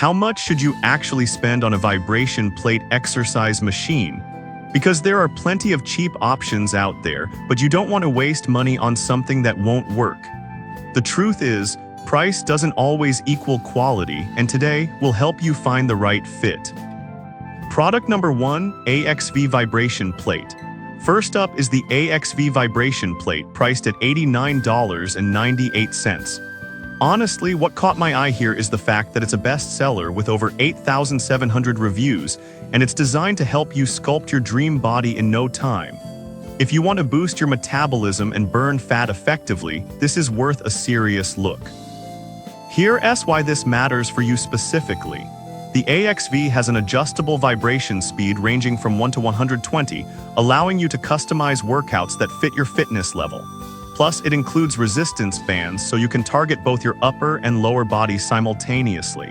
How much should you actually spend on a vibration plate exercise machine? Because there are plenty of cheap options out there, but you don't want to waste money on something that won't work. The truth is, price doesn't always equal quality, and today we'll help you find the right fit. Product number 1, AXV Vibration Plate. First up is the AXV Vibration Plate, priced at $89.98. Honestly, what caught my eye here is the fact that it's a bestseller with over 8,700 reviews, and it's designed to help you sculpt your dream body in no time. If you want to boost your metabolism and burn fat effectively, this is worth a serious look. Here's why this matters for you specifically. The AXV has an adjustable vibration speed ranging from 1 to 120, allowing you to customize workouts that fit your fitness level. Plus, it includes resistance bands so you can target both your upper and lower body simultaneously.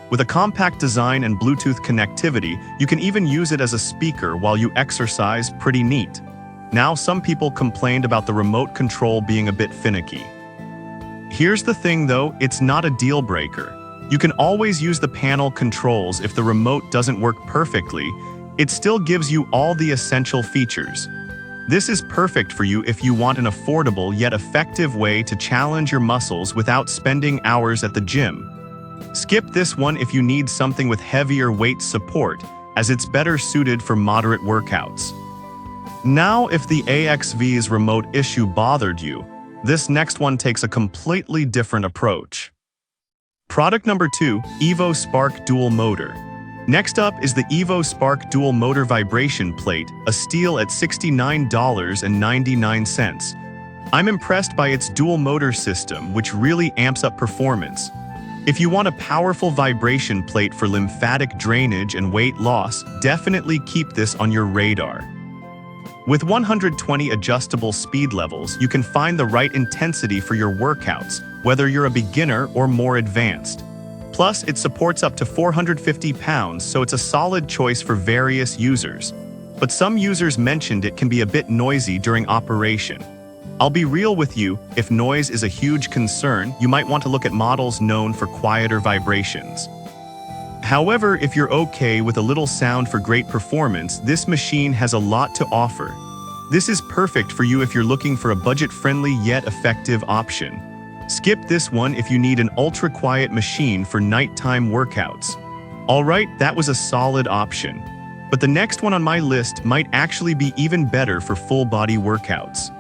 With a compact design and Bluetooth connectivity, you can even use it as a speaker while you exercise. Pretty neat. Now, some people complained about the remote control being a bit finicky. Here's the thing though, it's not a deal breaker. You can always use the panel controls if the remote doesn't work perfectly. It still gives you all the essential features. This is perfect for you if you want an affordable yet effective way to challenge your muscles without spending hours at the gym. Skip this one if you need something with heavier weight support, as it's better suited for moderate workouts. Now, if the AXV's remote issue bothered you, this next one takes a completely different approach. Product number 2, Evo Spark Dual Motor. Next up is the Evo Spark Dual Motor Vibration Plate, a steal at $69.99. I'm impressed by its dual motor system, which really amps up performance. If you want a powerful vibration plate for lymphatic drainage and weight loss, definitely keep this on your radar. With 120 adjustable speed levels, you can find the right intensity for your workouts, whether you're a beginner or more advanced. Plus, it supports up to 450 pounds, so it's a solid choice for various users. But some users mentioned it can be a bit noisy during operation. I'll be real with you, if noise is a huge concern, you might want to look at models known for quieter vibrations. However, if you're okay with a little sound for great performance, this machine has a lot to offer. This is perfect for you if you're looking for a budget-friendly yet effective option. Skip this one if you need an ultra-quiet machine for nighttime workouts. Alright, that was a solid option. But the next one on my list might actually be even better for full-body workouts.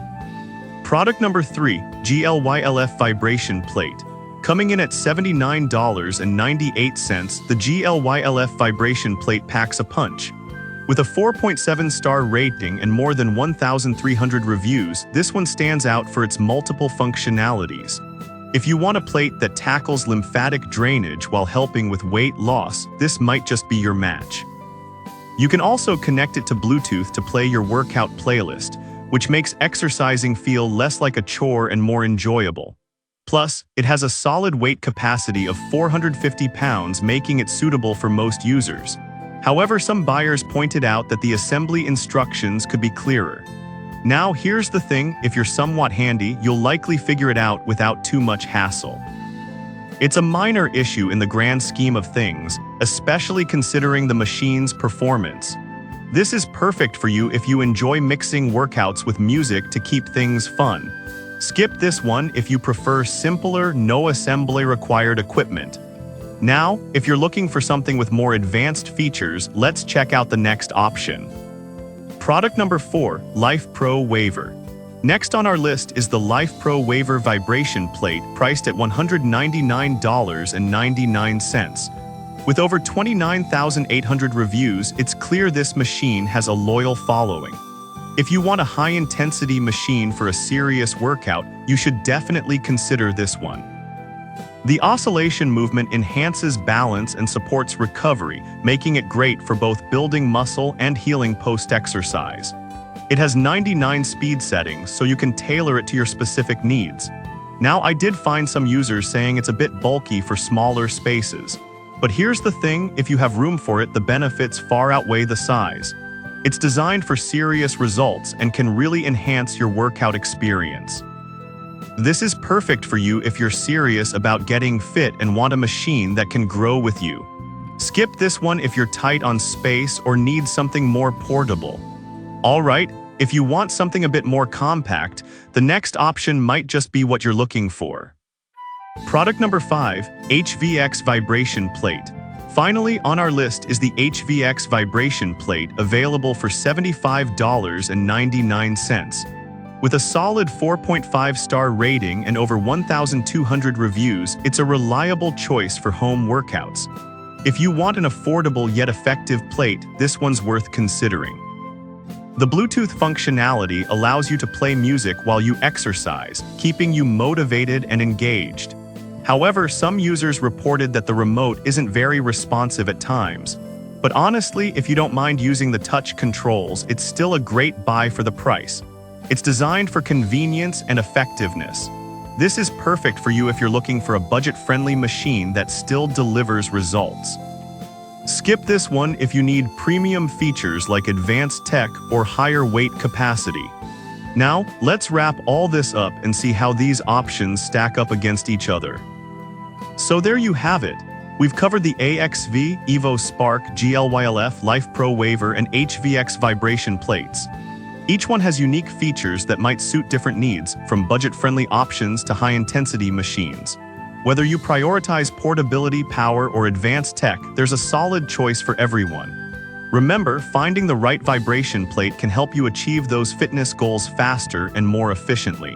Product number 3, GLYLF Vibration Plate. Coming in at $79.98, the GLYLF Vibration Plate packs a punch. With a 4.7-star rating and more than 1,300 reviews, this one stands out for its multiple functionalities. If you want a plate that tackles lymphatic drainage while helping with weight loss, this might just be your match. You can also connect it to Bluetooth to play your workout playlist, which makes exercising feel less like a chore and more enjoyable. Plus, it has a solid weight capacity of 450 pounds, making it suitable for most users. However, some buyers pointed out that the assembly instructions could be clearer. Now, here's the thing, if you're somewhat handy, you'll likely figure it out without too much hassle. It's a minor issue in the grand scheme of things, especially considering the machine's performance. This is perfect for you if you enjoy mixing workouts with music to keep things fun. Skip this one if you prefer simpler, no assembly required equipment. Now, if you're looking for something with more advanced features, let's check out the next option. Product number 4, Life Pro Waver. Next on our list is the Life Pro Waver Vibration Plate, priced at $199.99. With over 29,800 reviews, it's clear this machine has a loyal following. If you want a high-intensity machine for a serious workout, you should definitely consider this one. The oscillation movement enhances balance and supports recovery, making it great for both building muscle and healing post-exercise. It has 99 speed settings, so you can tailor it to your specific needs. Now, I did find some users saying it's a bit bulky for smaller spaces. But here's the thing, if you have room for it, the benefits far outweigh the size. It's designed for serious results and can really enhance your workout experience. This is perfect for you if you're serious about getting fit and want a machine that can grow with you. Skip this one if you're tight on space or need something more portable. Alright, if you want something a bit more compact, the next option might just be what you're looking for. Product number 5, HVX Vibration Plate. Finally, on our list is the HVX Vibration Plate, available for $75.99. With a solid 4.5-star rating and over 1,200 reviews, it's a reliable choice for home workouts. If you want an affordable yet effective plate, this one's worth considering. The Bluetooth functionality allows you to play music while you exercise, keeping you motivated and engaged. However, some users reported that the remote isn't very responsive at times. But honestly, if you don't mind using the touch controls, it's still a great buy for the price. It's designed for convenience and effectiveness. This is perfect for you if you're looking for a budget-friendly machine that still delivers results. Skip this one if you need premium features like advanced tech or higher weight capacity. Now, let's wrap all this up and see how these options stack up against each other. So there you have it. We've covered the AXV, Evo Spark, GLYLF, Life Pro Waver, and HVX vibration plates. Each one has unique features that might suit different needs, from budget-friendly options to high-intensity machines. Whether you prioritize portability, power, or advanced tech, there's a solid choice for everyone. Remember, finding the right vibration plate can help you achieve those fitness goals faster and more efficiently.